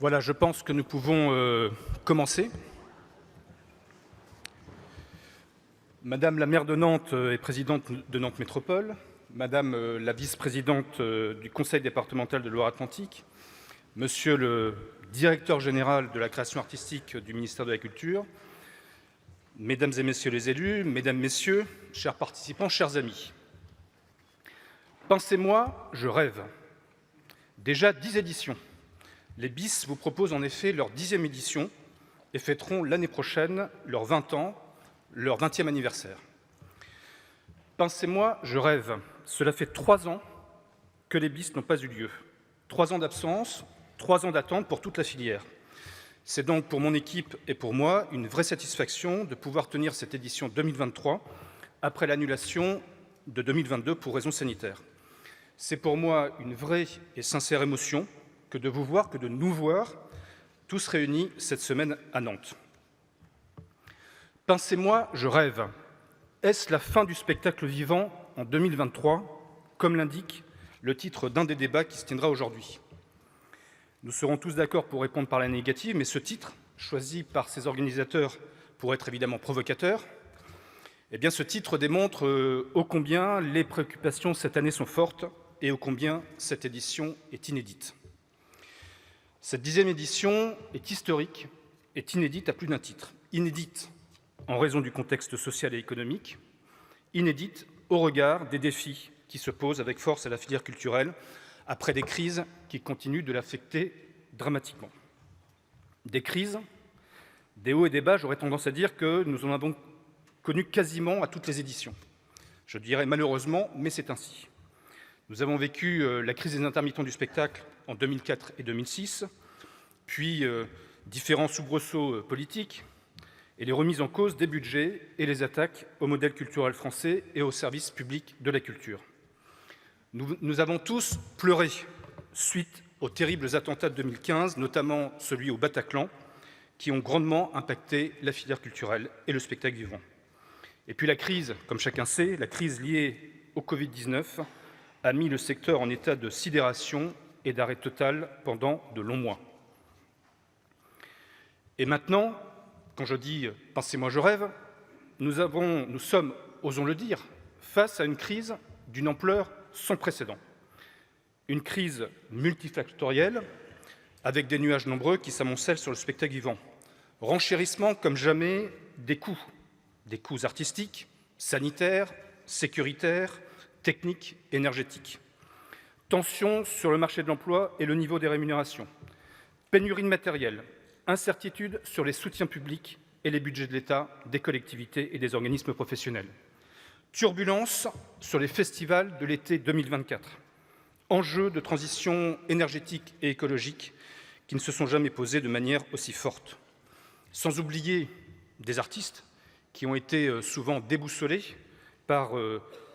Voilà, je pense que nous pouvons commencer. Madame la maire de Nantes et présidente de Nantes Métropole, Madame la vice-présidente du conseil départemental de Loire-Atlantique, Monsieur le directeur général de la création artistique du ministère de la Culture, Mesdames et Messieurs les élus, Mesdames, Messieurs, chers participants, chers amis. Pensez-moi, je rêve. Déjà 10 éditions. Les BIS vous proposent en effet leur 10e édition et fêteront l'année prochaine leurs 20 ans, leur 20e anniversaire. Pensez-moi, je rêve. Cela fait 3 ans que les BIS n'ont pas eu lieu. 3 ans d'absence, 3 ans d'attente pour toute la filière. C'est donc pour mon équipe et pour moi une vraie satisfaction de pouvoir tenir cette édition 2023 après l'annulation de 2022 pour raisons sanitaires. C'est pour moi une vraie et sincère émotion que de vous voir, que de nous voir, tous réunis cette semaine à Nantes. Pensez-moi, je rêve. Est-ce la fin du spectacle vivant en 2023, comme l'indique le titre d'un des débats qui se tiendra aujourd'hui? Nous serons tous d'accord pour répondre par la négative, mais ce titre, choisi par ses organisateurs pour être évidemment provocateur, eh bien ce titre démontre ô combien les préoccupations cette année sont fortes et ô combien cette édition est inédite. Cette 10e édition est historique, est inédite à plus d'un titre. Inédite en raison du contexte social et économique, inédite au regard des défis qui se posent avec force à la filière culturelle après des crises qui continuent de l'affecter dramatiquement. Des crises, des hauts et des bas, j'aurais tendance à dire que nous en avons connu quasiment à toutes les éditions. Je dirais malheureusement, mais c'est ainsi. Nous avons vécu la crise des intermittents du spectacle en 2004 et 2006, puis différents soubresauts politiques et les remises en cause des budgets et les attaques au modèle culturel français et au service public de la culture. Nous avons tous pleuré suite aux terribles attentats de 2015, notamment celui au Bataclan, qui ont grandement impacté la filière culturelle et le spectacle vivant. Et puis la crise, comme chacun sait, la crise liée au Covid-19 a mis le secteur en état de sidération et d'arrêt total pendant de longs mois. Et maintenant, quand je dis « pensez-moi, je rêve », nous sommes, osons le dire, face à une crise d'une ampleur sans précédent. Une crise multifactorielle, avec des nuages nombreux qui s'amoncellent sur le spectacle vivant. Renchérissement comme jamais des coûts artistiques, sanitaires, sécuritaires, techniques, énergétiques. Tensions sur le marché de l'emploi et le niveau des rémunérations. Pénurie de matériel, incertitude sur les soutiens publics et les budgets de l'État, des collectivités et des organismes professionnels. Turbulences sur les festivals de l'été 2024. Enjeux de transition énergétique et écologique qui ne se sont jamais posés de manière aussi forte. Sans oublier des artistes qui ont été souvent déboussolés par,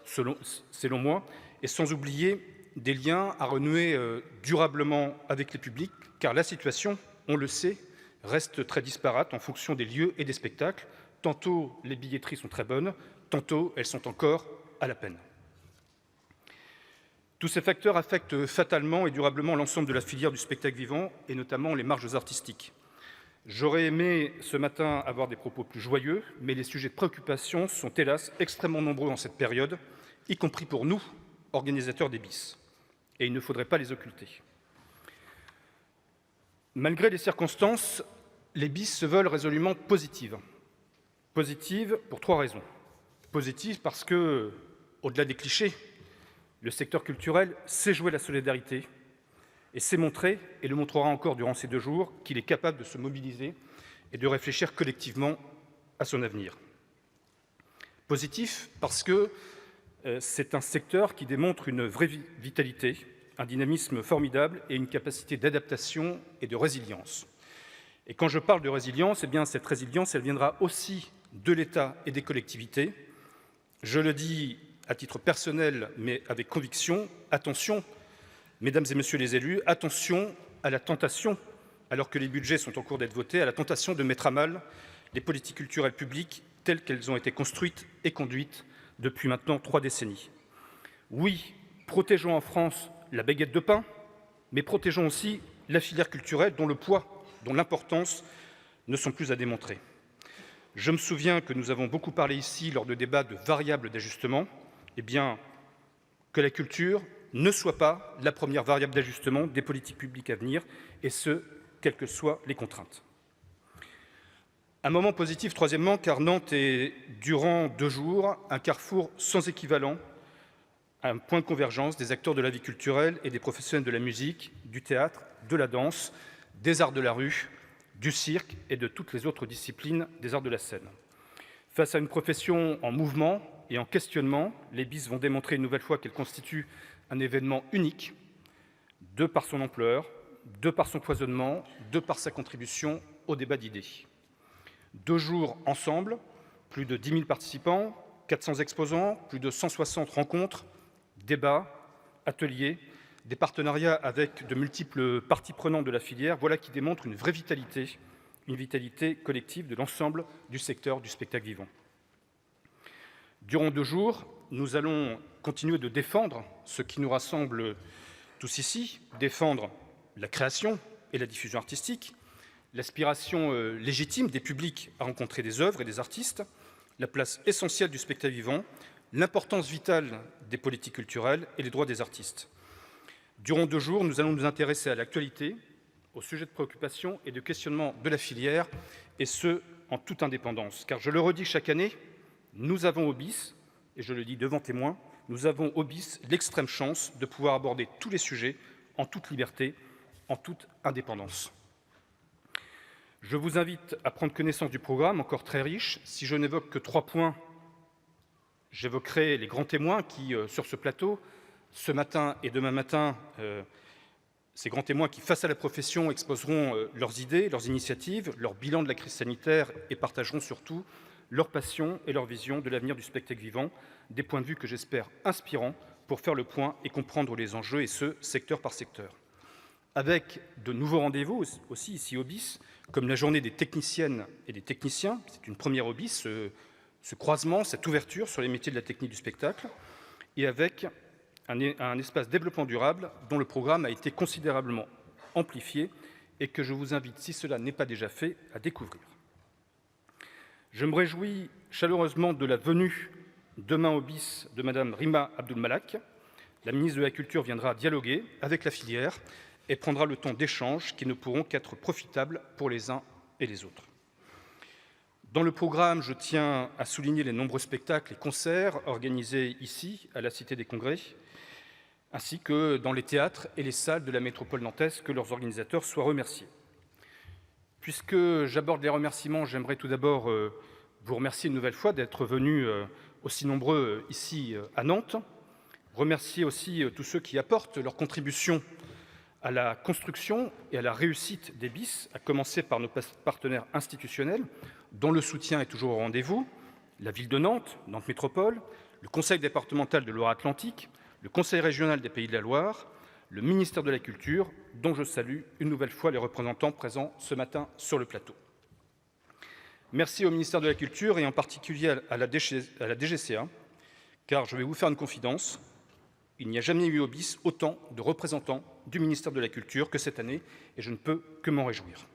selon moi, et sans oublier des liens à renouer durablement avec les publics, car la situation, on le sait, reste très disparate en fonction des lieux et des spectacles. Tantôt les billetteries sont très bonnes, tantôt elles sont encore à la peine. Tous ces facteurs affectent fatalement et durablement l'ensemble de la filière du spectacle vivant et notamment les marges artistiques. J'aurais aimé ce matin avoir des propos plus joyeux, mais les sujets de préoccupation sont hélas extrêmement nombreux en cette période, y compris pour nous, organisateurs des BIS. Et il ne faudrait pas les occulter. Malgré les circonstances, les BIS se veulent résolument positives. Positives pour 3 raisons. Positives parce que, au-delà des clichés, le secteur culturel sait jouer la solidarité et sait montrer, et le montrera encore durant ces 2 jours, qu'il est capable de se mobiliser et de réfléchir collectivement à son avenir. Positif parce que c'est un secteur qui démontre une vraie vitalité, un dynamisme formidable et une capacité d'adaptation et de résilience. Et quand je parle de résilience, eh bien cette résilience, elle viendra aussi de l'État et des collectivités. Je le dis à titre personnel, mais avec conviction, attention, mesdames et messieurs les élus, attention à la tentation, alors que les budgets sont en cours d'être votés, à la tentation de mettre à mal les politiques culturelles publiques telles qu'elles ont été construites et conduites depuis maintenant 3 décennies. Oui, protégeons en France la baguette de pain, mais protégeons aussi la filière culturelle dont le poids, dont l'importance ne sont plus à démontrer. Je me souviens que nous avons beaucoup parlé ici, lors de débats de variables d'ajustement, que la culture ne soit pas la première variable d'ajustement des politiques publiques à venir, et ce, quelles que soient les contraintes. Un moment positif, troisièmement, car Nantes est, durant 2 jours, un carrefour sans équivalent, un point de convergence des acteurs de la vie culturelle et des professionnels de la musique, du théâtre, de la danse, des arts de la rue, du cirque et de toutes les autres disciplines des arts de la scène. Face à une profession en mouvement et en questionnement, les BIS vont démontrer une nouvelle fois qu'elles constituent un événement unique, de par son ampleur, de par son foisonnement, de par sa contribution au débat d'idées. 2 jours ensemble, plus de 10 000 participants, 400 exposants, plus de 160 rencontres, débats, ateliers, des partenariats avec de multiples parties prenantes de la filière, voilà qui démontre une vraie vitalité, une vitalité collective de l'ensemble du secteur du spectacle vivant. Durant 2 jours, nous allons continuer de défendre ce qui nous rassemble tous ici, défendre la création et la diffusion artistique, l'aspiration légitime des publics à rencontrer des œuvres et des artistes, la place essentielle du spectacle vivant, l'importance vitale des politiques culturelles et les droits des artistes. Durant 2 jours, nous allons nous intéresser à l'actualité, aux sujets de préoccupation et de questionnement de la filière, et ce, en toute indépendance. Car je le redis chaque année, nous avons au BIS, et je le dis devant témoins, nous avons au BIS l'extrême chance de pouvoir aborder tous les sujets en toute liberté, en toute indépendance. Je vous invite à prendre connaissance du programme, encore très riche. Si je n'évoque que 3 points, j'évoquerai les grands témoins qui, sur ce plateau, ce matin et demain matin, ces grands témoins qui, face à la profession, exposeront leurs idées, leurs initiatives, leur bilan de la crise sanitaire et partageront surtout leur passion et leur vision de l'avenir du spectacle vivant, des points de vue que j'espère inspirants pour faire le point et comprendre les enjeux, et ce, secteur par secteur. Avec de nouveaux rendez-vous aussi ici au BIS, comme la journée des techniciennes et des techniciens, c'est une première au BIS, ce croisement, cette ouverture sur les métiers de la technique du spectacle, et avec un espace développement durable dont le programme a été considérablement amplifié et que je vous invite, si cela n'est pas déjà fait, à découvrir. Je me réjouis chaleureusement de la venue demain au BIS de Madame Rima Abdul-Malak. La ministre de la Culture viendra dialoguer avec la filière et prendra le temps d'échanges qui ne pourront qu'être profitables pour les uns et les autres. Dans le programme, je tiens à souligner les nombreux spectacles et concerts organisés ici, à la Cité des Congrès, ainsi que dans les théâtres et les salles de la métropole nantaise, que leurs organisateurs soient remerciés. Puisque j'aborde les remerciements, j'aimerais tout d'abord vous remercier une nouvelle fois d'être venus aussi nombreux ici à Nantes. Remercier aussi tous ceux qui apportent leur contribution à la construction et à la réussite des BIS, à commencer par nos partenaires institutionnels, dont le soutien est toujours au rendez-vous, la ville de Nantes, Nantes Métropole, le Conseil départemental de Loire-Atlantique, le Conseil régional des Pays de la Loire, le ministère de la Culture, dont je salue une nouvelle fois les représentants présents ce matin sur le plateau. Merci au ministère de la Culture et en particulier à la DGCA, car je vais vous faire une confidence, il n'y a jamais eu au BIS autant de représentants du ministère de la Culture que cette année, et je ne peux que m'en réjouir.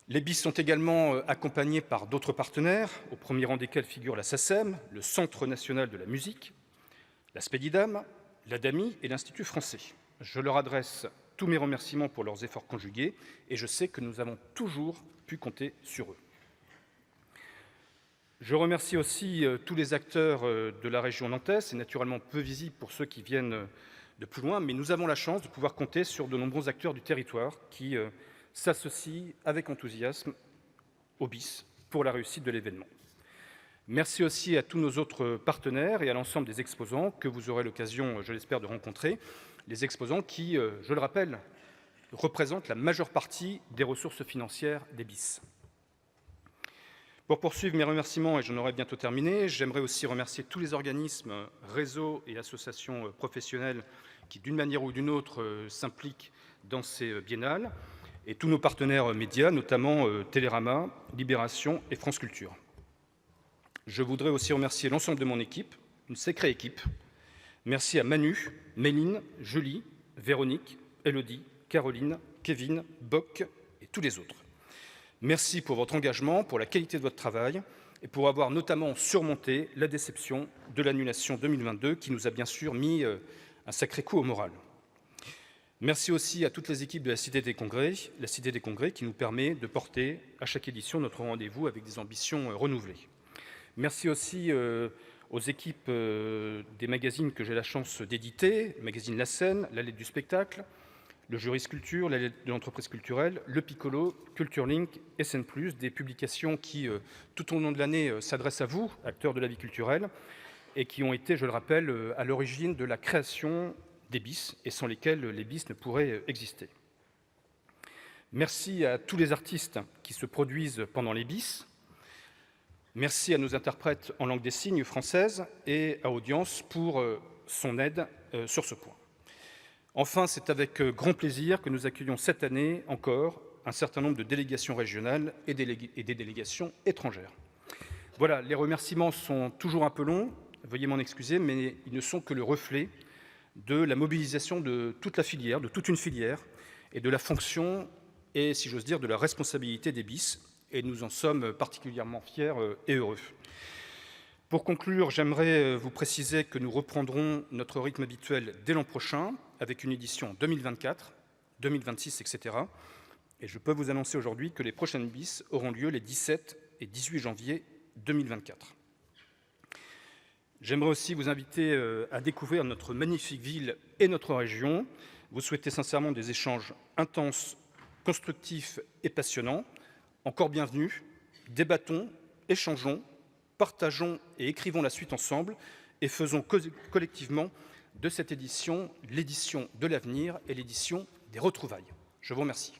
Les BIS sont également accompagnés par d'autres partenaires, au premier rang desquels figurent la SACEM, le Centre national de la musique, la Spedidam, l'ADAMI et l'Institut français. Je leur adresse tous mes remerciements pour leurs efforts conjugués et je sais que nous avons toujours pu compter sur eux. Je remercie aussi tous les acteurs de la région nantaise. C'est naturellement peu visible pour ceux qui viennent de plus loin, mais nous avons la chance de pouvoir compter sur de nombreux acteurs du territoire qui s'associent avec enthousiasme au BIS pour la réussite de l'événement. Merci aussi à tous nos autres partenaires et à l'ensemble des exposants que vous aurez l'occasion, je l'espère, de rencontrer. Les exposants qui, je le rappelle, représentent la majeure partie des ressources financières des BIS. Pour poursuivre mes remerciements, et j'en aurai bientôt terminé, j'aimerais aussi remercier tous les organismes, réseaux et associations professionnelles qui, d'une manière ou d'une autre, s'impliquent dans ces biennales, et tous nos partenaires médias, notamment Télérama, Libération et France Culture. Je voudrais aussi remercier l'ensemble de mon équipe, une sacrée équipe. Merci à Manu, Méline, Julie, Véronique, Élodie, Caroline, Kevin, Boc et tous les autres. Merci pour votre engagement, pour la qualité de votre travail et pour avoir notamment surmonté la déception de l'annulation 2022 qui nous a bien sûr mis un sacré coup au moral. Merci aussi à toutes les équipes de la Cité des Congrès qui nous permet de porter à chaque édition notre rendez-vous avec des ambitions renouvelées. Merci aussi aux équipes des magazines que j'ai la chance d'éditer, le magazine La Scène, La Lettre du spectacle, le Jurisculture, la Lettre de l'entreprise culturelle, le Piccolo, Culture Link et SN+, des publications qui, tout au long de l'année, s'adressent à vous, acteurs de la vie culturelle, et qui ont été, je le rappelle, à l'origine de la création des BIS, et sans lesquels les BIS ne pourraient exister. Merci à tous les artistes qui se produisent pendant les BIS. Merci à nos interprètes en langue des signes française et à Audience pour son aide sur ce point. Enfin, c'est avec grand plaisir que nous accueillons cette année encore un certain nombre de délégations régionales et des délégations étrangères. Voilà, les remerciements sont toujours un peu longs, veuillez m'en excuser, mais ils ne sont que le reflet de la mobilisation de toute la filière, de toute une filière, et de la fonction et, si j'ose dire, de la responsabilité des BIS, et nous en sommes particulièrement fiers et heureux. Pour conclure, j'aimerais vous préciser que nous reprendrons notre rythme habituel dès l'an prochain, avec une édition 2024, 2026, etc. Et je peux vous annoncer aujourd'hui que les prochaines BIS auront lieu les 17 et 18 janvier 2024. J'aimerais aussi vous inviter à découvrir notre magnifique ville et notre région. Vous souhaitez sincèrement des échanges intenses, constructifs et passionnants. Encore bienvenue, débattons, échangeons, partageons et écrivons la suite ensemble et faisons collectivement de cette édition l'édition de l'avenir et l'édition des retrouvailles. Je vous remercie.